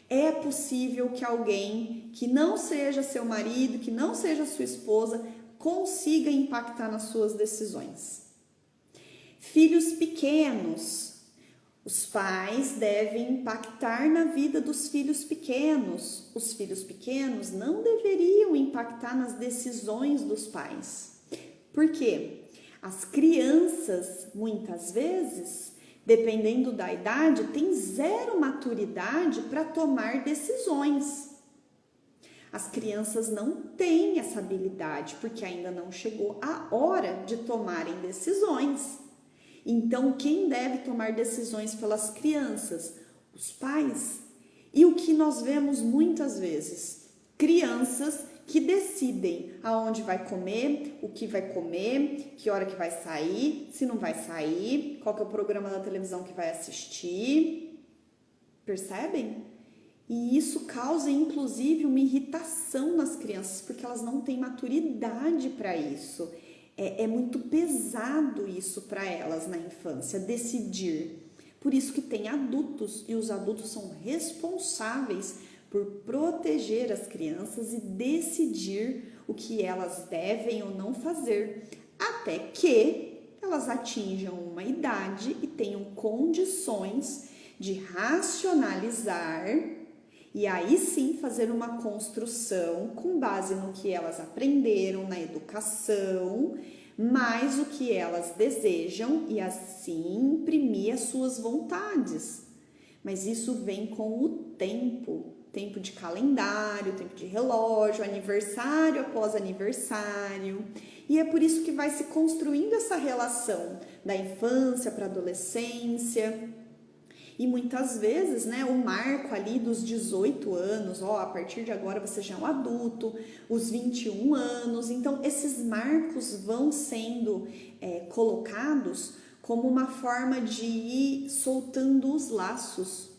é possível que alguém que não seja seu marido, que não seja sua esposa, consiga impactar nas suas decisões. Filhos pequenos. Os pais devem impactar na vida dos filhos pequenos. Os filhos pequenos não deveriam impactar nas decisões dos pais. Por quê? As crianças, muitas vezes, dependendo da idade, têm zero maturidade para tomar decisões. As crianças não têm essa habilidade, porque ainda não chegou a hora de tomarem decisões. Então, quem deve tomar decisões pelas crianças? Os pais. E o que nós vemos muitas vezes? Crianças que decidem aonde vai comer, o que vai comer, que hora que vai sair, se não vai sair, qual que é o programa da televisão que vai assistir. Percebem? E isso causa, inclusive, uma irritação nas crianças, porque elas não têm maturidade para isso. É muito pesado isso para elas na infância, decidir. Por isso que tem adultos, e os adultos são responsáveis por proteger as crianças e decidir o que elas devem ou não fazer, até que elas atinjam uma idade e tenham condições de racionalizar e aí sim fazer uma construção com base no que elas aprenderam na educação, mais o que elas desejam e assim imprimir as suas vontades. Mas isso vem com o tempo de calendário, tempo de relógio, aniversário após aniversário. E é por isso que vai se construindo essa relação da infância para a adolescência. E muitas vezes, o marco ali dos 18 anos, a partir de agora você já é um adulto, os 21 anos. Então, esses marcos vão sendo colocados como uma forma de ir soltando os laços.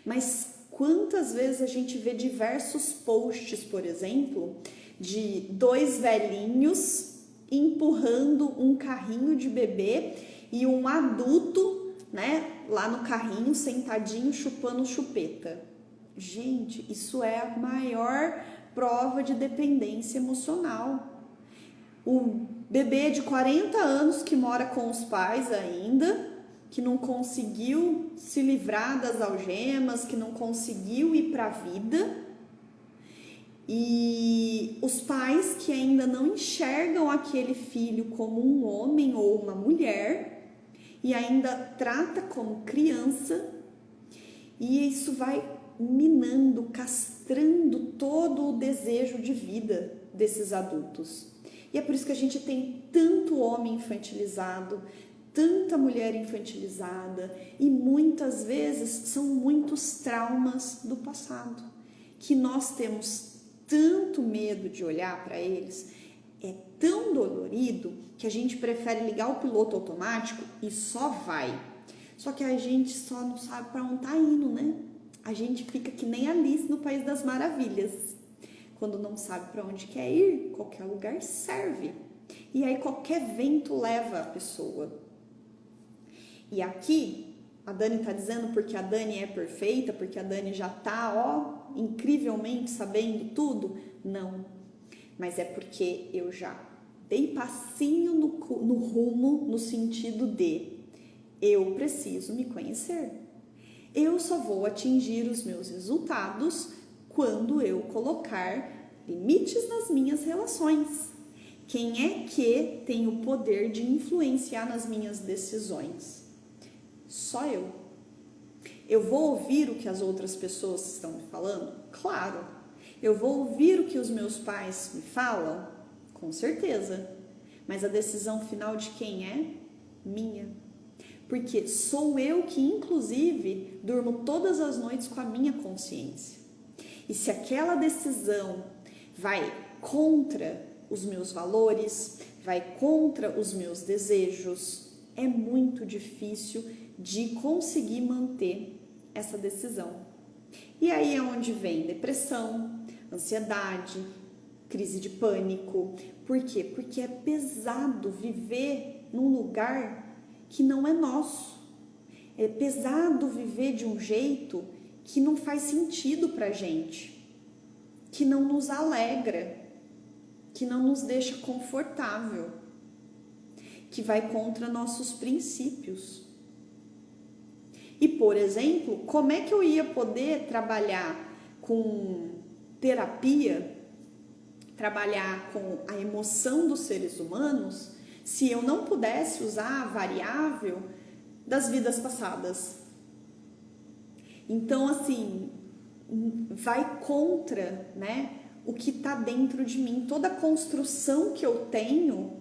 Mas quantas vezes a gente vê diversos posts, por exemplo, de dois velhinhos empurrando um carrinho de bebê e um adulto, lá no carrinho, sentadinho, chupando chupeta. Gente, isso é a maior prova de dependência emocional. O bebê de 40 anos que mora com os pais ainda, que não conseguiu se livrar das algemas, que não conseguiu ir para a vida, E os pais que ainda não enxergam aquele filho como um homem ou uma mulher e ainda trata como criança, e isso vai minando, castrando todo o desejo de vida desses adultos. E é por isso que a gente tem tanto homem infantilizado, tanta mulher infantilizada, e muitas vezes são muitos traumas do passado que nós temos tanto medo de olhar para eles, é tão dolorido que a gente prefere ligar o piloto automático e só vai. Só que a gente só não sabe para onde tá indo, né? A gente fica que nem Alice no País das Maravilhas. Quando não sabe para onde quer ir, qualquer lugar serve. E aí qualquer vento leva a pessoa. E aqui, a Dani tá dizendo porque a Dani é perfeita, porque a Dani já tá, incrivelmente sabendo tudo? Não. Mas é porque eu já dei passinho no rumo, no sentido de eu preciso me conhecer. Eu só vou atingir os meus resultados quando eu colocar limites nas minhas relações. Quem é que tem o poder de influenciar nas minhas decisões? Só eu. Eu vou ouvir o que as outras pessoas estão me falando? Claro. Eu vou ouvir o que os meus pais me falam? Com certeza. Mas a decisão final de quem é? Minha. Porque sou eu que, inclusive, durmo todas as noites com a minha consciência. E se aquela decisão vai contra os meus valores, vai contra os meus desejos, é muito difícil de conseguir manter essa decisão. E aí é onde vem depressão, ansiedade, crise de pânico. Por quê? Porque é pesado viver num lugar que não é nosso. É pesado viver de um jeito que não faz sentido pra gente, que não nos alegra, que não nos deixa confortável, que vai contra nossos princípios. E, por exemplo, como é que eu ia poder trabalhar com terapia, trabalhar com a emoção dos seres humanos, se eu não pudesse usar a variável das vidas passadas? Então, assim, vai contra, né, o que está dentro de mim. Toda a construção que eu tenho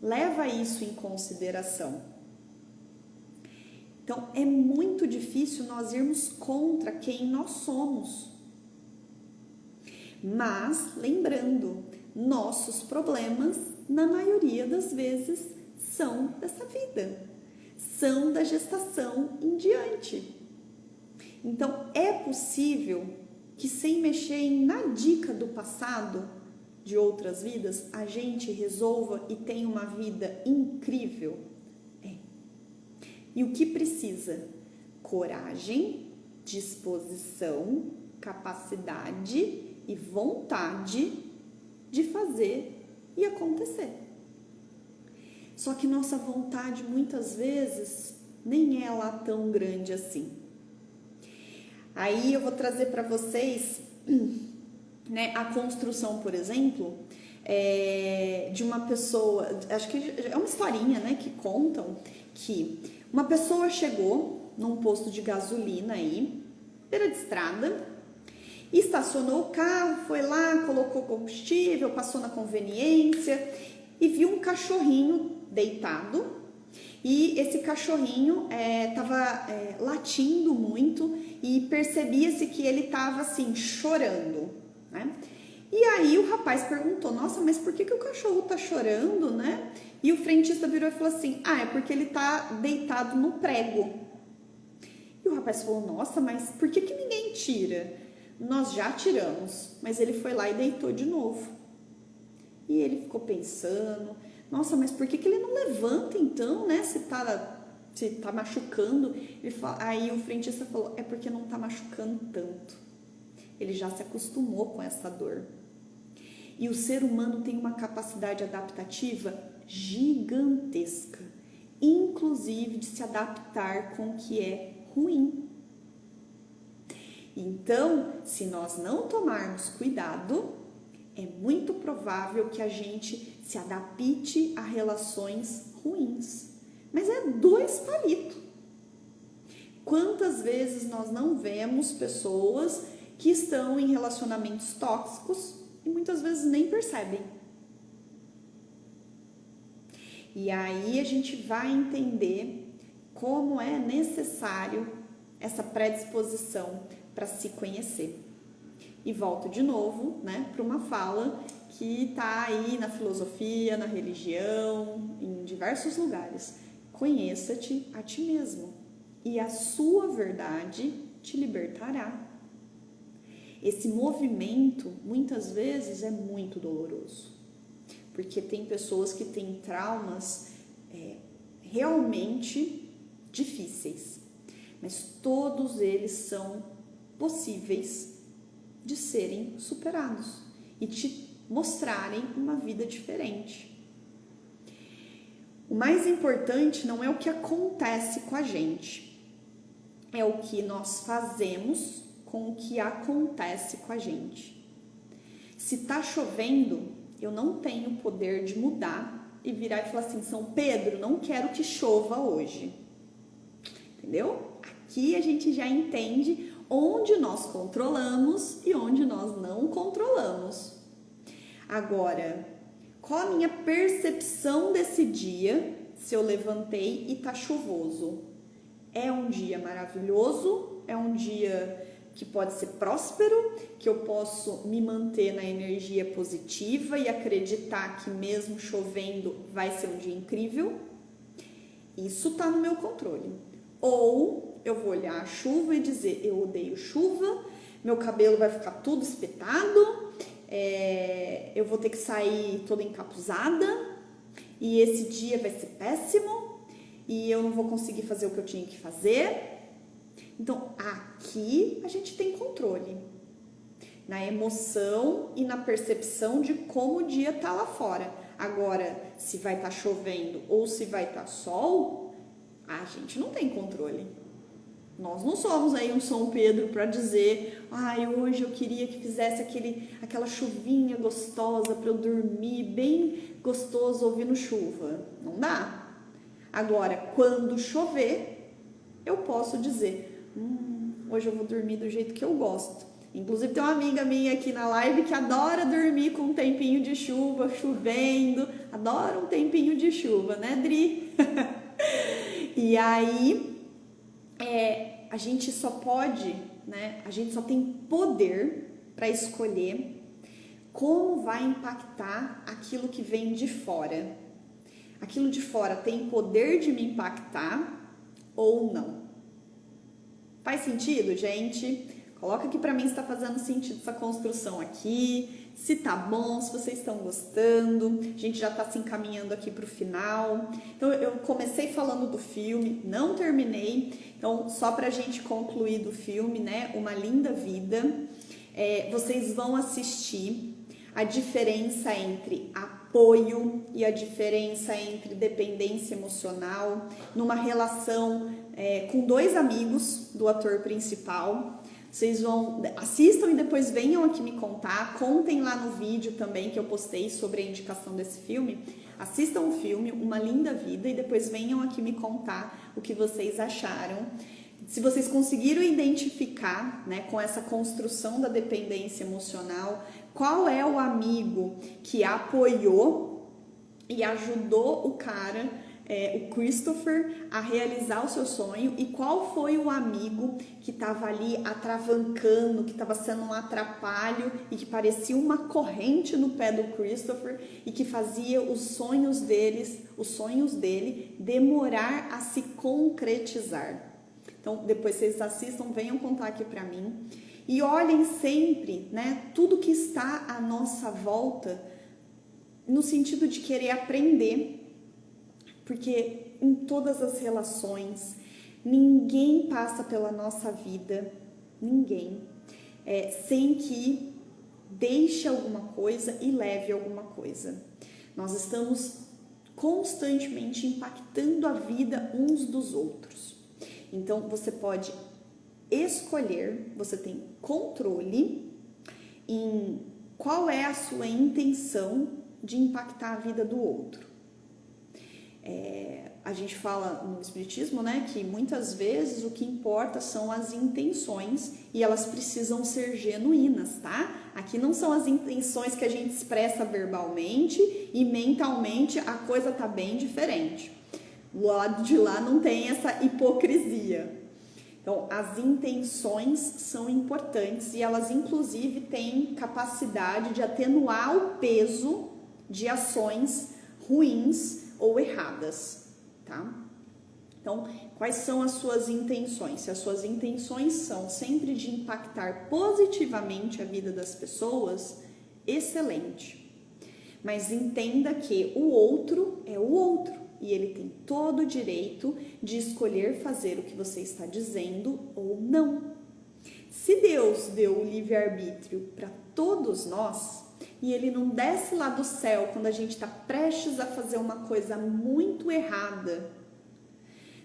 leva isso em consideração. Então, é muito difícil nós irmos contra quem nós somos. Mas, lembrando, nossos problemas, na maioria das vezes, são dessa vida, são da gestação em diante. Então, é possível que, sem mexer em nadica do passado, de outras vidas, a gente resolva e tenha uma vida incrível. E o que precisa? Coragem, disposição, capacidade e vontade de fazer e acontecer. Só que nossa vontade muitas vezes nem é lá tão grande assim. Aí eu vou trazer para vocês, né, a construção, por exemplo, de uma pessoa, acho que é uma historinha, né, que contam que uma pessoa chegou num posto de gasolina aí, beira de estrada, estacionou o carro, foi lá, colocou combustível, passou na conveniência e viu um cachorrinho deitado. E esse cachorrinho estava latindo muito e percebia-se que ele estava assim, chorando, né? E aí o rapaz perguntou, nossa, mas por que o cachorro tá chorando, né? E o frentista virou e falou assim, é porque ele tá deitado no prego. E o rapaz falou, nossa, mas por que ninguém tira? Nós já tiramos, mas ele foi lá e deitou de novo. E ele ficou pensando, nossa, mas por que ele não levanta então, né? Se tá machucando. Aí o frentista falou, é porque não tá machucando tanto. Ele já se acostumou com essa dor. E o ser humano tem uma capacidade adaptativa gigantesca, inclusive de se adaptar com o que é ruim. Então, se nós não tomarmos cuidado, é muito provável que a gente se adapte a relações ruins. Mas é 2 palitos. Quantas vezes nós não vemos pessoas que estão em relacionamentos tóxicos e muitas vezes nem percebem? E aí a gente vai entender como é necessário essa predisposição para se conhecer. E volto de novo, né, para uma fala que está aí na filosofia, na religião, em diversos lugares. Conheça-te a ti mesmo e a sua verdade te libertará. Esse movimento, muitas vezes, é muito doloroso, porque tem pessoas que têm traumas realmente difíceis, mas todos eles são possíveis de serem superados e te mostrarem uma vida diferente. O mais importante não é o que acontece com a gente, é o que nós fazemos com o que acontece com a gente. Se tá chovendo, eu não tenho o poder de mudar e virar e falar assim, São Pedro, não quero que chova hoje. Entendeu? Aqui a gente já entende onde nós controlamos e onde nós não controlamos. Agora, qual a minha percepção desse dia se eu levantei e tá chuvoso? É um dia maravilhoso? É um dia que pode ser próspero? Que eu posso me manter na energia positiva e acreditar que mesmo chovendo vai ser um dia incrível? Isso tá no meu controle. Ou eu vou olhar a chuva e dizer, eu odeio chuva, meu cabelo vai ficar tudo espetado, eu vou ter que sair toda encapuzada e esse dia vai ser péssimo e eu não vou conseguir fazer o que eu tinha que fazer. Então, aqui a gente tem controle na emoção e na percepção de como o dia tá lá fora. Agora, se vai estar chovendo ou se vai estar sol, a gente não tem controle. Nós não somos aí um São Pedro para dizer, hoje eu queria que fizesse aquela chuvinha gostosa para eu dormir bem gostoso ouvindo chuva. Não dá. Agora, quando chover, eu posso dizer, hoje eu vou dormir do jeito que eu gosto. Inclusive tem uma amiga minha aqui na live que adora dormir com um tempinho de chuva, chovendo, adora um tempinho de chuva, né, Dri? E aí, a gente só pode, né? A gente só tem poder para escolher como vai impactar aquilo que vem de fora. Aquilo de fora tem poder de me impactar ou não? Faz sentido, gente? Coloca aqui para mim se está fazendo sentido essa construção aqui, se tá bom, se vocês estão gostando. A gente já está se encaminhando aqui para o final. Então, eu comecei falando do filme, não terminei. Então, só para a gente concluir do filme, né? Uma Linda Vida. Vocês vão assistir a diferença entre apoio e a diferença entre dependência emocional numa relação com 2 amigos do ator principal. Vocês assistam e depois venham aqui me contar, contem lá no vídeo também que eu postei sobre a indicação desse filme. Assistam o filme Uma Linda Vida e depois venham aqui me contar o que vocês acharam. Se vocês conseguiram identificar, né, com essa construção da dependência emocional, qual é o amigo que apoiou e ajudou o cara, o Christopher, a realizar o seu sonho, e qual foi o amigo que estava ali atravancando, que estava sendo um atrapalho e que parecia uma corrente no pé do Christopher e que fazia os sonhos dele demorar a se concretizar. Então, depois vocês assistam, venham contar aqui para mim. E olhem sempre, né, tudo que está à nossa volta no sentido de querer aprender. Porque em todas as relações, ninguém passa pela nossa vida, ninguém, sem que deixe alguma coisa e leve alguma coisa. Nós estamos constantemente impactando a vida uns dos outros. Então, você pode escolher, você tem controle em qual é a sua intenção de impactar a vida do outro. A gente fala no Espiritismo, né, que muitas vezes o que importa são as intenções e elas precisam ser genuínas, tá? Aqui não são as intenções que a gente expressa verbalmente e mentalmente a coisa tá bem diferente. Do lado de lá não tem essa hipocrisia. Então, as intenções são importantes e elas, inclusive, têm capacidade de atenuar o peso de ações ruins ou erradas, tá? Então, quais são as suas intenções? Se as suas intenções são sempre de impactar positivamente a vida das pessoas, excelente. Mas entenda que o outro é o outro e ele tem todo o direito de escolher fazer o que você está dizendo ou não. Se Deus deu o livre-arbítrio para todos nós, e ele não desce lá do céu quando a gente está prestes a fazer uma coisa muito errada,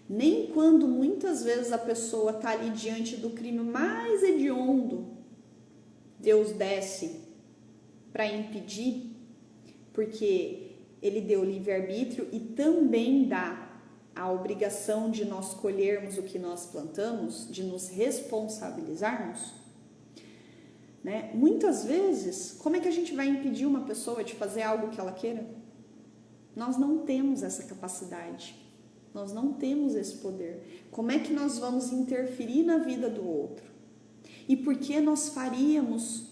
nem quando muitas vezes a pessoa está ali diante do crime mais hediondo, Deus desce para impedir, porque ele deu livre-arbítrio e também dá a obrigação de nós colhermos o que nós plantamos, de nos responsabilizarmos. Né? Muitas vezes, como é que a gente vai impedir uma pessoa de fazer algo que ela queira? Nós não temos essa capacidade, nós não temos esse poder. Como é que nós vamos interferir na vida do outro? E por que nós faríamos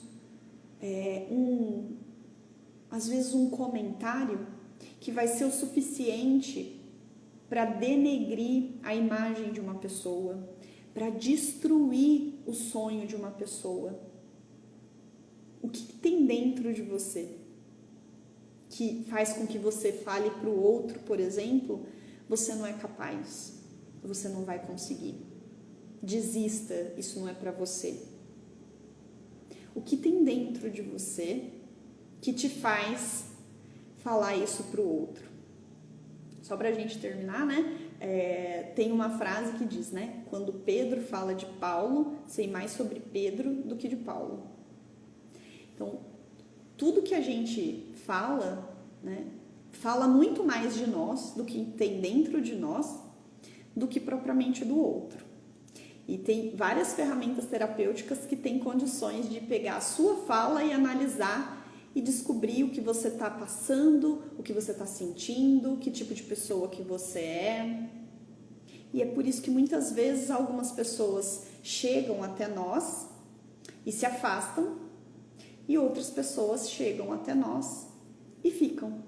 às vezes um comentário que vai ser o suficiente para denegrir a imagem de uma pessoa, para destruir o sonho de uma pessoa? O que tem dentro de você que faz com que você fale para o outro, por exemplo, você não é capaz, você não vai conseguir, desista, isso não é para você? O que tem dentro de você que te faz falar isso para o outro? Só para a gente terminar, né? Tem uma frase que diz, né? Quando Pedro fala de Paulo, sei mais sobre Pedro do que de Paulo. Então, tudo que a gente fala, né, fala muito mais de nós, do que tem dentro de nós, do que propriamente do outro. E tem várias ferramentas terapêuticas que têm condições de pegar a sua fala e analisar e descobrir o que você está passando, o que você está sentindo, que tipo de pessoa que você é. E é por isso que muitas vezes algumas pessoas chegam até nós e se afastam, e outras pessoas chegam até nós e ficam.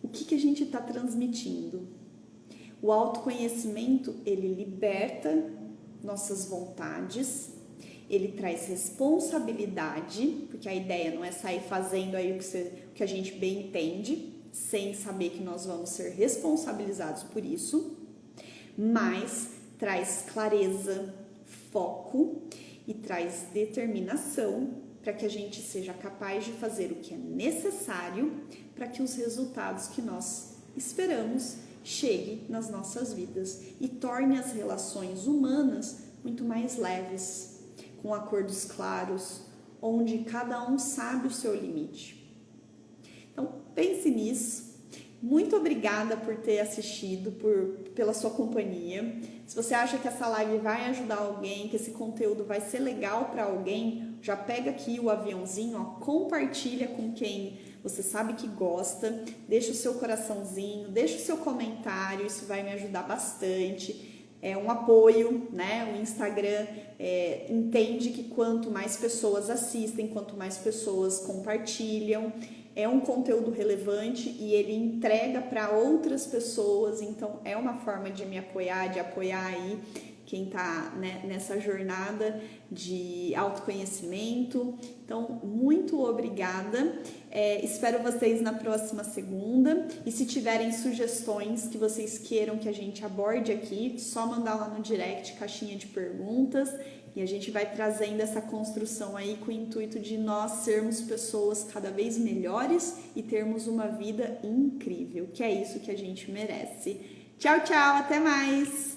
O que a gente está transmitindo? O autoconhecimento, ele liberta nossas vontades, ele traz responsabilidade, porque a ideia não é sair fazendo aí o que a gente bem entende, sem saber que nós vamos ser responsabilizados por isso, mas traz clareza, foco e traz determinação para que a gente seja capaz de fazer o que é necessário para que os resultados que nós esperamos cheguem nas nossas vidas e torne as relações humanas muito mais leves, com acordos claros, onde cada um sabe o seu limite. Então, pense nisso. Muito obrigada por ter assistido, pela sua companhia. Se você acha que essa live vai ajudar alguém, que esse conteúdo vai ser legal para alguém, já pega aqui o aviãozinho, ó, compartilha com quem você sabe que gosta, deixa o seu coraçãozinho, deixa o seu comentário, isso vai me ajudar bastante. É um apoio, né? O Instagram entende que quanto mais pessoas assistem, quanto mais pessoas compartilham, é um conteúdo relevante e ele entrega para outras pessoas, então é uma forma de me apoiar, de apoiar aí quem está, né, nessa jornada de autoconhecimento. Então, muito obrigada. Espero vocês na próxima segunda. E se tiverem sugestões que vocês queiram que a gente aborde aqui, só mandar lá no direct, caixinha de perguntas. E a gente vai trazendo essa construção aí com o intuito de nós sermos pessoas cada vez melhores e termos uma vida incrível, que é isso que a gente merece. Tchau, tchau, até mais!